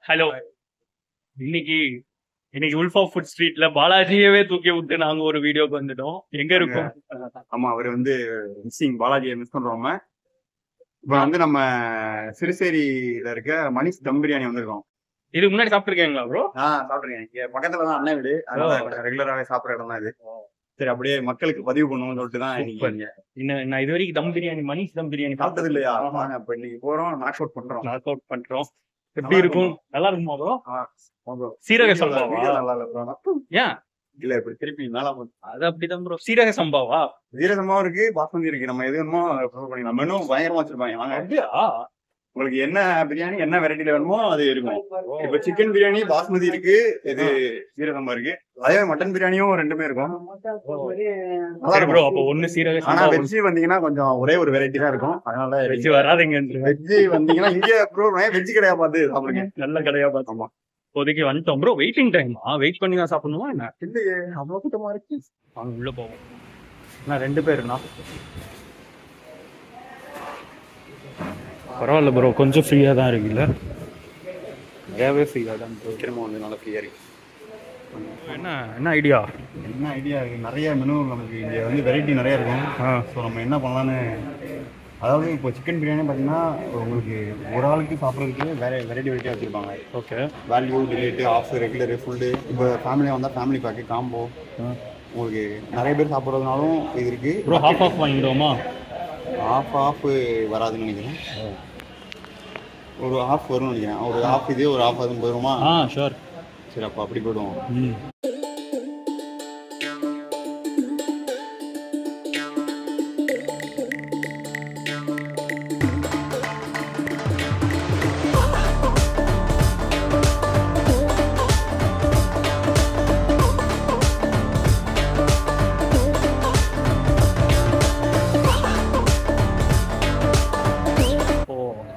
Hello. இன்னைக்கு இன்னைக்கு ULFA food ஸ்ட்ரீட்ல பாலாஜியவே தூக்கி விட்டு நாங்க ஒரு வீடியோக்கு வந்துட்டோம். எங்க இருக்கோம்? ஆமா, அவர் மிஸ்ஸிங் பாலாஜியை மிஸ் பண்றோம். இப்ப நம்ம சிறுசேரியில இருக்க மணிஷ் தம் பிரியாணி வந்திருக்கோம். இதுக்கு முன்னாடி சாப்பிட்டுருக்கீங்களா ப்ரோ? சாப்பிட்டுருக்கேன். இங்க பக்கத்துல தான் அண்ணன் வீடு, அதனால ரெகுலராவே சாப்பிடுற இடம் தான் இது. சரி, அப்படியே மக்களுக்கு பதிவு பண்ணுவோம்னு சொல்லிட்டு தான் நான் இது வரைக்கும் தம் பிரியாணி, மணிஷ் தம் பிரியாணி சாப்பிட்டது இல்லையா? இப்ப இன்னைக்கு போறோம், நாக் அவுட் பண்றோம். எப்படி இருக்கும்? நல்லா இருக்குமா ப்ரோ? சீரக சம்பாவா? நல்லா இல்ல ப்ரோ. ஏன் இல்ல, இப்படி திருப்பி நல்லா அது அப்படிதான் ப்ரோ. சீரக சம்பாவா? சீரக சம்பாவும் இருக்கு, பாஸ்மதி இருக்கு. நம்ம எது வேணுமோ பண்ணிக்கலாம். மெனுவும் பயங்கரமா வச்சிருப்பாங்க. வாங்க, அப்படியா? உங்களுக்கு என்ன பிரியாணி என்ன வெரைட்டில வேணுமோ அது இருக்கும். இப்ப சிக்கன் பிரியாணி பாஸ்மதி இருக்கு, இது சீரக சம்பா இருக்கு. அதே மட்டன் பிரியாணியும் ரெண்டுமே இருக்கும். ப்ரோ அப்ப ஒண்ணு சீரக சம்பா. ஆனா வெஜ் வந்தீங்கன்னா கொஞ்சம் ஒரே ஒரு வெரைட்டி தான் இருக்கும். அதனால வெஜ் வராதுங்க. வெஜ் வந்தீங்கன்னா இங்க ப்ரோ வெஜ் கடையா பார்த்து சாப்பிடுங்க. நல்ல கடையா பார்த்து. ஆமா, இப்போதைக்கு வந்துட்டோம் ப்ரோ. வெயிட்டிங் டைமா? வெயிட் பண்ணி தான் சாப்பிடணுமா என்ன? இல்லையே, அவ்வளவு கூட்டமா இருக்கு. வாங்க உள்ள போவோம். நான் 2 பேருண்ணா. பரவாயில்ல ப்ரோ, கொஞ்சம் ஃப்ரீயா தான் இருக்குல்ல? நிறையாவே ஃப்ரீயா தான் நல்லா ஃப்ரீயா இருக்கு. என்ன ஐடியா இருக்கு? நிறைய மெனு நமக்கு இங்க வெரைட்டி நிறைய இருக்கும். ஸோ நம்ம என்ன பண்ணலான்னு, அதாவது இப்போ சிக்கன் பிரியாணி பார்த்தீங்கன்னா உங்களுக்கு ஒரு ஆளுக்கு சாப்பிட்றதுக்கு வெரைட்டியாக வச்சுருப்பாங்க. Okay, value, delight, half, regular, full. இப்போ ஃபேமிலியாக வந்தால் ஃபேமிலி பேக்கு, காம்போ. உங்களுக்கு நிறைய பேர் சாப்பிட்றதுனாலும் இது இருக்குது. Bro of வாங்கிடுவோமா? ஆஃப் வராதுன்னு நினைக்கிறேன். ஒரு ஆஃப் வரும்னு நினைக்கிறேன். ஒரு ஆஃப் இது, ஒரு ஆஃப் அதுவும் போயிடுமா? ஷோர். சரி, அப்போ அப்படி போயிடுவோம்.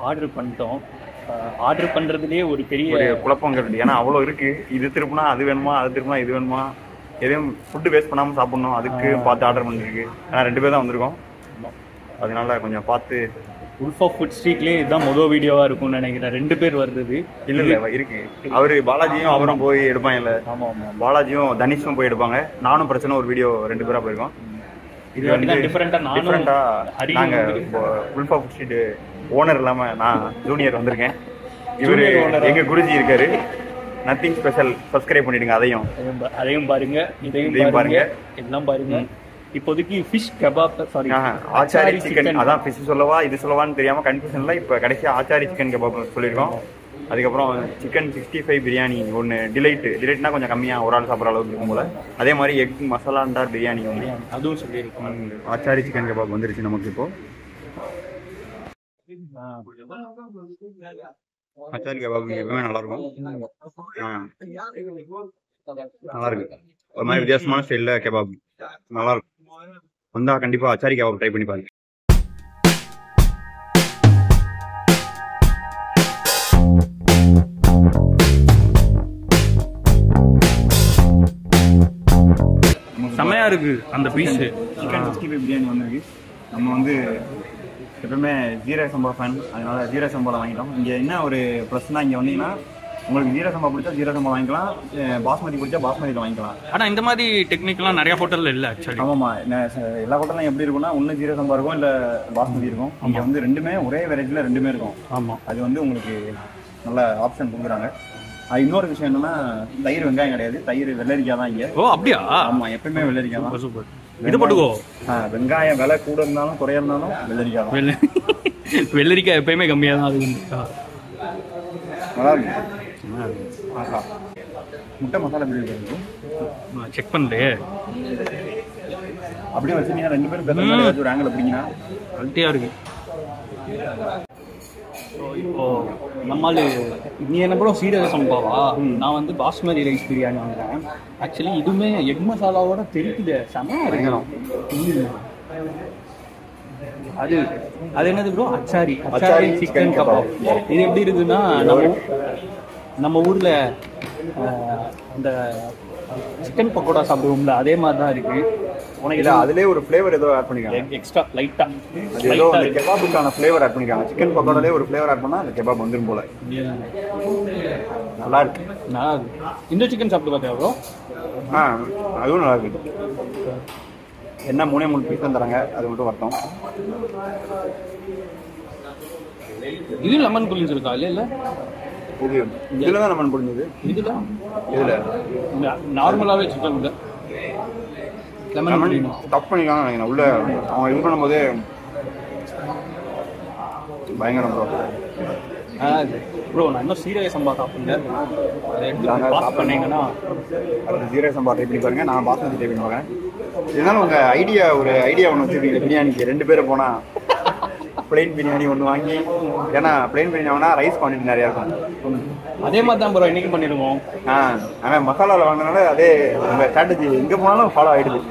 ஆர்டர் பண்ணிட்டோம். ஆர்டர் பண்றதுலயே ஒரு பெரிய குழப்பம் கிடையாது. ஏன்னா அவ்வளோ இருக்கு. இது திருப்பினா அது வேணுமா, அது திருப்பினா இது வேணுமா, எதையும் ஃபுட்டு வேஸ்ட் பண்ணாமல் சாப்பிடணும். அதுக்கு பார்த்து ஆர்டர் பண்ணிருக்கு. ஏன்னா 2 பேர் தான் வந்திருக்கோம், அதனால கொஞ்சம் பார்த்து. உல்ஃபா ஃபுட் ஸ்ட்ரீட்லேயே இதுதான் முதல் வீடியோவா இருக்கும்னு நினைக்கிறேன். 2 பேர் வருது. இல்லை இருக்கு. அவரு பாலாஜியும் அவரும் போய் எடுப்பாங்கல்ல. ஆமாம், பாலாஜியும் தனிஷும் போய் எடுப்பாங்க. நானும் பிரச்சனை ஒரு வீடியோ 2 பேரா போயிருக்கோம். இது வந்து டிஃபரெண்டா நாங்க உல்ஃபா ஃபுட் ஸ்ட்ரீட் ஓனர் இல்லாம நான் ஜூனியர் வந்திருக்கேன். இவரு எங்க குருஜி இருக்காரு. Nothing special. சப்ஸ்கிரைப் பண்ணிடுங்க. அதையும் பாருங்க, இதையும் பாருங்க, எல்லாம் பாருங்க. இப்போதைக்கு fish kebab, sorry Achari chicken. அதான் ஃபிஷ் சொல்லவா இது சொல்லவான்னு தெரியாம கன்ஃபியூஷன்ல இப்ப கடைசியா ஆச்சாரி சிக்கன் கபாப் சொல்லியிருக்கோம். அதுக்கப்புறம் சிக்கன் 65 பிரியாணி ஒன்று, டிலைட்னா கொஞ்சம் கம்மியாக ஒரு ஆள் சாப்பிட்ற அளவுக்கு இருக்கும் போல. அதே மாதிரி எக் மசாலாண்டா பிரியாணி ஒன்று, அதுவும் சொல்லியிருக்கோம். ஆச்சாரி சிக்கன் கபாப் வந்துருச்சு நமக்கு. இப்போ ஆச்சாரி கபாப் எப்பவுமே நல்லா இருக்கும். நல்லா இருக்கு. ஒரு மாதிரி வித்தியாசமான ஸ்டைல்ல கபாப் நல்லா இருக்கும். வந்தா கண்டிப்பா ஆச்சாரி கபாப் ட்ரை பண்ணி பாருங்க. செமையா இருக்கு அந்த பீஸ். சிக்கன் 65 பிரியாணி வந்திருக்கு. நம்ம எப்பவுமே ஜீரக சம்பா ஃபேன், அதனால ஜீரக சம்பாவில் வாங்கிட்டோம். இங்கே என்ன ஒரு ப்ளஸ்னா, இங்கே வந்தீங்கன்னா உங்களுக்கு ஜீரக சம்பா பிடிச்சா ஜீரக சம்பா வாங்கிக்கலாம், பாஸ்மதி பிடிச்சா பாஸ்மதியில் வாங்கிக்கலாம். ஆனால் இந்த மாதிரி டெக்னிக்லாம் நிறைய ஹோட்டலில் இல்லை ஆக்சுவலி. ஆமாம்மா, எல்லா ஹோட்டலும் எப்படி இருக்கும்னா ஒன்று ஜீரக சம்பா இருக்கும், இல்லை பாஸ்மதி இருக்கும். இங்கே ரெண்டுமே ஒரே வெரைட்டியில் ரெண்டுமே இருக்கும். ஆமாம், அது உங்களுக்கு நல்ல ஆப்ஷன் கொடுக்குறாங்க. இன்னொரு விஷயம் என்னன்னா, தயிர் வெங்காயம் கிடையாது, தயிர் வெள்ளரிக்காய் தான் இங்கே. ஓ அப்படியா? ஆமாம், எப்பவுமே வெள்ளரிக்காய் தான். சூப்பர். இது போட்டுக்கோ. வெங்காயம் விலை கூட இருந்தாலும் குறைய இருந்தாலும் வெள்ளரிக்காய் தான். வெள்ளரிக்காய் எப்பயுமே கம்மியாக தான். அது நல்லா இருக்கு. முட்டை மசாலா பிரியாணி செக் பண்ணலையே. அப்படியே வச்சுருந்தீங்கன்னா 2 பேரும் ஒரு ஆங்கிள் பிடிங்கன்னா குவாலிட்டியாக இருக்கு. இப்போ நம்மளால நீ என்ன கூட சீரக சம்பாவா? நான் பாஸ்மதி ரைஸ் பிரியாணி வாங்குறேன். ஆக்சுவலி இதுவுமே எக் மசாலாவோட தெரிக்குது, செமையா இருக்கணும். அது என்னது ப்ரோ? அச்சாரி chicken kebab. இது எப்படி இருக்குன்னா, நம்ம ஊர்ல அந்த சிக்கன் பக்கோடா சாப்பிடுவோம்ல, அதே மாதிரி தான் இருக்கு. உனக்கு இல்லை அதுலேயே ஒரு ஃப்ளேவர் ஏதோ ஆட் பண்ணிருக்காங்க எக்ஸ்ட்ரா லைட்டாக அது ஏதோ அந்த கெபாபுக்கான ஃப்ளேவர் ஆட் பண்ணிருக்காங்க. சிக்கன் பக்கோடாலே ஒரு ஃப்ளேவர் ஆட் பண்ணால் அந்த கெபாப் வந்துடும் போல. நல்லா இருக்கு. நல்லா இருக்கு. இந்த சிக்கன் சாப்பிட்டு பார்த்தியா ப்ரோ? அதுவும் நல்லா இருக்கு. என்ன 3 பீஸ் தான் தராங்க, அது மட்டும் வரட்டும். இது லெமன் புளிஞ்சு இருக்கா? இல்லை இதில் தான் லெமன் புளிஞ்சது. இதில் நார்மலாகவே சிக்கன் இல்லை, லெமன் டப் பண்ணிக்கலாம் நினைக்கிறேன். உள்ள அவங்க இது பண்ணும்போதே பயங்கரம் ப்ரோ. நான் இன்னும் சீரக சம்பா சாப்பிடுங்க, பண்ணீங்கன்னா அது சீரக சம்பா ட்ரை பண்ணி பாருங்க. நான் பாஸ்மதி ட்ரை பண்ணி பார்க்குறேன். இருந்தாலும் உங்கள் ஐடியா ஒன்று வச்சுருக்கீங்க பிரியாணிக்கு. 2 பேர் போனால் பிளெயின் பிரியாணி ஒன்று வாங்கி, ஏன்னா பிளெயின் பிரியாணி வாங்கினா ரைஸ் குவான்டிட்டி நிறையா இருக்கும். அதே மாதிரி தான் ப்ரோ இன்னைக்கு பண்ணிடுவோம். ஆனால் மசாலாவில் வாங்கினால அதே உங்கள் ஸ்ட்ராட்டஜி எங்கே போனாலும் ஃபாலோ ஆகிடுது.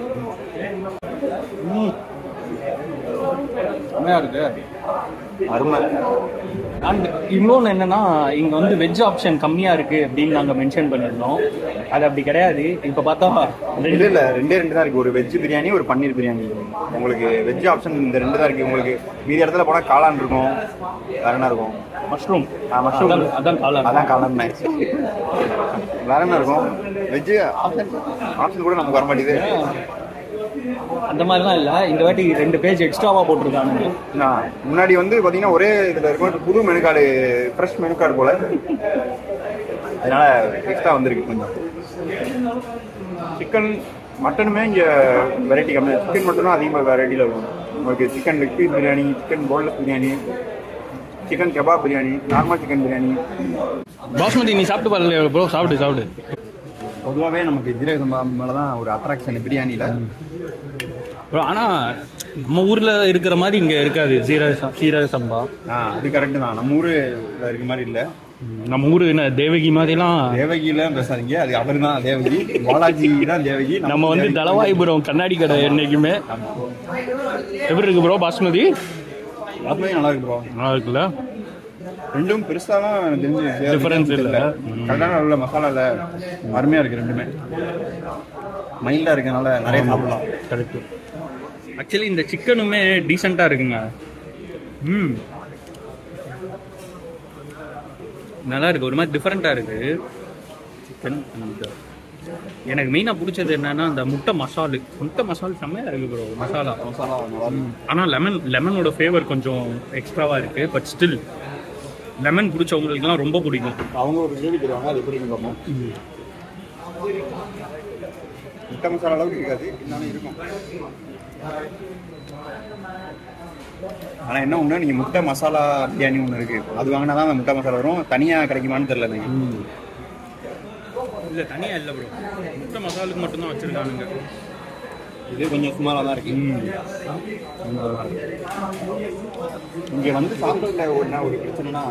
செம்மையாக இருக்கு, அருமை. அண்ட் இன்னொன்று என்னன்னா, இங்கே வந்து வெஜ் ஆப்ஷன் கம்மியாக இருக்குது அப்படின்னு நாங்கள் மென்ஷன் பண்ணியிருந்தோம். அது அப்படி கிடையாது. இப்போ பார்த்தா இல்லை 2 தான் இருக்குது. ஒரு வெஜ் பிரியாணி, ஒரு பன்னீர் பிரியாணி. உங்களுக்கு வெஜ் ஆப்ஷன் இந்த 2 தான் இருக்குது. உங்களுக்கு மீதி இடத்துல போனால் காளான் இருக்கும், வேற என்ன இருக்கும்? மஷ்ரூம். அதான் காளான். வேற என்ன இருக்கும்? வெஜ் ஆப்ஷன் கூட நமக்கு வர மாட்டேங்குது. அந்த மாதிரிலாம் இல்லை. இந்த வாட்டி 2 பேஜ் எக்ஸ்ட்ராவாக போட்டிருக்காங்க. முன்னாடி வந்து பார்த்தீங்கன்னா ஒரே இதில் இருக்கும், புது menu card, fresh menu card போல். அதனால எக்ஸ்ட்ரா வந்திருக்கு கொஞ்சம். சிக்கன் மட்டனுமே இங்கே வெரைட்டி கம்மி. சிக்கன் மட்டும் தான் அதிகமாக வெரைட்டியில் இருக்கும். உங்களுக்கு chicken leg piece biryani, chicken boneless biryani, chicken kebab biryani, normal chicken biryani. Basmati நீ சாப்பிட்டு பாருங்க ப்ரோ. சாப்பிடு. பொதுவாகவே நமக்கு ஜீரக சம்பா மேலே தான் ஒரு அட்ராக்ஷன் பிரியாணியில். ஆனால் நம்ம ஊரில் இருக்கிற மாதிரி இங்கே இருக்காது சீரக சம்பா. அது கரெக்டு தான். நம்ம ஊர் இருக்க மாதிரி இல்லை. நம்ம ஊர் என்ன தேவகி மாதிரிலாம். தேவகியில பேசாதீங்க, அது அவர் தான் தேவகி. பாலாஜி தான் தேவகி. நம்ம வந்து தலவாய்புரம் கண்ணாடி கடை என்னைக்குமே. எப்படி இருக்கு ப்ரோ பாஸ்மதி? நல்லா இருக்கு ப்ரோ. நல்லா இருக்குல்ல? ரெண்டும் பெருசாலாம் தெரிஞ்சு டிஃபரன்ஸ் இல்லை. கரெக்டான உள்ள மசாலா இல்லை, அருமையாக இருக்குது. ரெண்டுமே மைல்டாக இருக்கனால நிறைய சாப்பிடலாம். கரெக்டு. ஆக்சுவலி இந்த சிக்கனுமே டீசெண்டாக இருக்குங்க. நல்லா இருக்கு. ஒரு மாதிரி டிஃப்ரெண்ட்டாக இருக்கு சிக்கன். எனக்கு மெயினாக பிடிச்சது என்னன்னா அந்த முட்டை மசால் செம்மையாக இருக்கு ப்ரோ. மசாலா ஆனால் லெமனோட ஃப்ளேவர் கொஞ்சம் எக்ஸ்ட்ராவாக இருக்கு. பட் ஸ்டில் லெமன் பிடிச்சவங்களுக்குலாம் ரொம்ப பிடிக்கும். அவங்க ஒரு கிரேவி தருவாங்க, அது எப்படி பார்ப்போம். முட்டை மசாலா அளவுக்கு இருக்காது, இருந்தாலும் இருக்கும். ஆனால் என்ன ஒன்று, நீங்கள் முட்டை மசாலா பிரியாணி ஒன்று இருக்குது, அது வாங்கினா தான் அந்த முட்டை மசாலா வரும். தனியாக கிடைக்குமான்னு தெரில. நீங்கள் இல்லை தனியாக இல்லை ப்ரோ, முட்டை மசாலுக்கு மட்டும்தான் வச்சுருக்கானுங்க. இது கொஞ்சம் சுமாராக தான் இருக்கு. இங்கே வந்து சாப்பிட்றதுல ஒரு பிரச்சனைனா,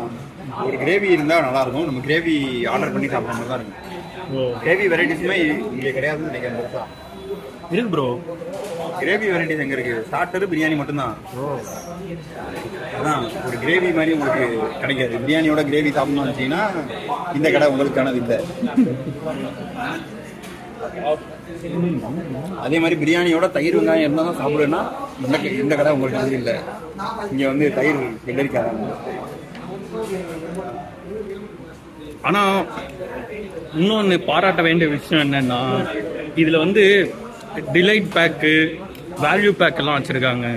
ஒரு கிரேவி இருந்தால் நல்லாயிருக்கும். நம்ம கிரேவி ஆர்டர் பண்ணி சாப்பிட்ற மாதிரி தான் இருக்கும். கிரேவி வெரைட்டிஸுமே இங்கே கிடையாதுன்னு நினைக்கிறேன். இருக்கு ப்ரோ, கிரேவி வெரைட்டிஸ் எங்கே இருக்குது? ஸ்டார்டர் பிரியாணி மட்டும்தான். அதான் ஒரு கிரேவி மாதிரி உங்களுக்கு கிடைக்காது. பிரியாணியோட கிரேவி சாப்பிடணும்னு நினச்சிங்கன்னா இந்த கடை உங்களுக்கானது இல்லை. அதே மாதிரி பிரியாணியோட தயிர் வெங்காயம் இருந்தால் தான் சாப்பிடுவேன்னா இந்த கடை உங்களுக்கு இல்லை. இங்கே வந்து தயிர் வெள்ளரிக்காங்க. ஆனால் இன்னொன்று பாராட்ட வேண்டிய விஷயம் என்னன்னா, இதில் வந்து டிலைட் பேக்கு, வேல்யூ பேக்கெல்லாம் வச்சுருக்காங்க.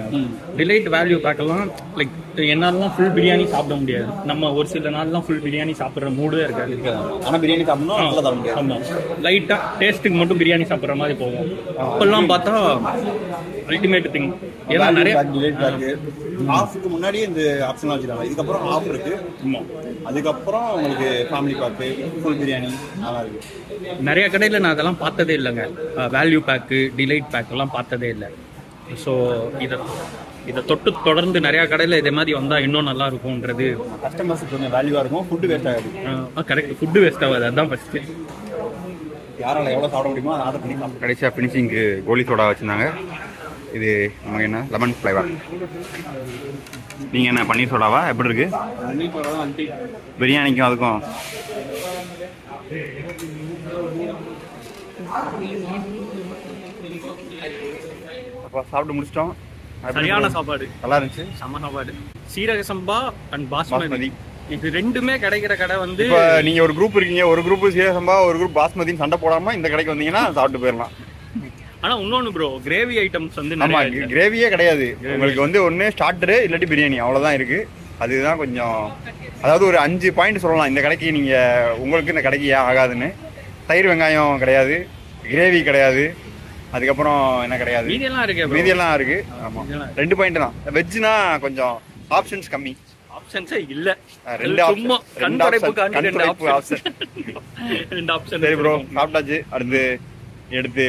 டிலைட் வேல்யூ பேக்கெல்லாம் லைக் என்னாலாம் ஃபுல் பிரியாணி சாப்பிட முடியாது. நம்ம ஒரு சில நாள்லாம் ஃபுல் பிரியாணி சாப்பிட்ற மூடே இருக்காது. ஆனால் பிரியாணி சாப்பிடணும் நல்லா சாப்பிட முடியாது. ஆமாம், லைட்டாக டேஸ்ட்டுக்கு மட்டும் பிரியாணி சாப்பிட்ற மாதிரி போகும். அப்பெல்லாம் பார்த்தா அல்டிமேட் திங். ஏன்னா நிறைய டிலைட் பேக்கு ஆஃபுக்கு முன்னாடியே இந்த ஆப்ஷன்லாம் வச்சுருக்காங்க. இதுக்கப்புறம் ஆஃப் இருக்குது. ஆமாம், அதுக்கப்புறம் உங்களுக்கு ஃபேமிலி பேக்கு, ஃபுல் பிரியாணி நல்லா இருக்குது. நிறைய கடையில் நான் அதெல்லாம் பார்த்ததே இல்லைங்க. வேல்யூ பேக்கு, டிலைட் பேக்கெல்லாம் பார்த்ததே இல்லை. ஸோ இதை தொடர்ந்து நிறையா கடையில் இதே மாதிரி வந்தால் இன்னும் நல்லா இருக்கும்ன்றது. கஸ்டமர்ஸுக்கு கொஞ்சம் வேல்யூவாக இருக்கும். ஃபுட்டு வேஸ்ட் ஆகாது. கரெக்ட், ஃபுட்டு வேஸ்ட் ஆகாது. அதுதான் ஃபஸ்ட்டு. யாரால் எவ்வளோ சாப்பிட முடியுமோ அதை ஆர்டர் பண்ணி சாப்பிட்டு. கடைசியாக ஃபினிஷிங்கு கோலி சோடா வச்சுருந்தாங்க. இது நமக்கு என்ன லெமன் ஃப்ளேவர். நீங்கள் என்ன பன்னீர் சோடாவா? எப்படி இருக்கு பிரியாணிக்கும் அதுக்கும்? அப்போ சாப்பிட்டு முடிச்சிட்டோம். சரியான சாப்பாடு, நல்லா இருந்துச்சு. செம்ம சாப்பாடு. சீரக சம்பா அண்ட் பாஸ்மதி, பாஸ்மதி. இது ரெண்டுமே கிடைக்கிற கடை வந்து இப்போ நீங்க ஒரு குரூப் இருக்கீங்க, ஒரு குரூப் சீரக சம்பா, ஒரு குரூப் பாஸ்மதின்னு சண்டை போடாம இந்த கடைக்கு வந்தீங்கன்னா சாப்பிட்டு போயிடலாம். ஆனா இன்னொன்னு ப்ரோ, கிரேவி ஐட்டம்ஸ் வந்து ஆமா, நிறைய இருக்கு. கிரேவியே கிடையாது உங்களுக்கு வந்து ஒன்று ஸ்டார்டரு இல்லாட்டி பிரியாணி அவ்வளோதான் இருக்கு. அதுதான் கொஞ்சம், அதாவது ஒரு 5 பாயிண்ட் சொல்லலாம் இந்த கடைக்கு. நீங்க உங்களுக்கு இந்த கடைக்கு ஏன் ஆகாதுன்னு. தயிர் வெங்காயம் கிடையாது, கிரேவி கிடையாது, அதுக்கப்புறம் என்ன கிடையாது, மீதியெல்லாம் இருக்கு bro. மீதியெல்லாம் இருக்கு. ஆமா, 2 பாயிண்ட் தான். வெஜ்னா கொஞ்சம் ஆப்ஷன்ஸ் கம்மி, ஆப்ஷன்ஸே இல்ல. 2 சும்மா கண்துடைப்புக்காண்டி 2 ஆப்ஷன். 2 ஆப்ஷன். சரி ப்ரோ, சாப்பிட்டாச்சு. எடுத்து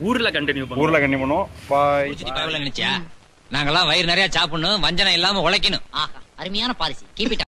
ஊர்ல கண்டினியூ பண்ணுவோம். பாய். நினைச்சியா நாங்கெல்லாம் வயிறு நிறைய சாப்பிடணும், வஞ்சனம் இல்லாம உழைக்கணும். ஆஹா, அருமையான பாலிசி. Keep it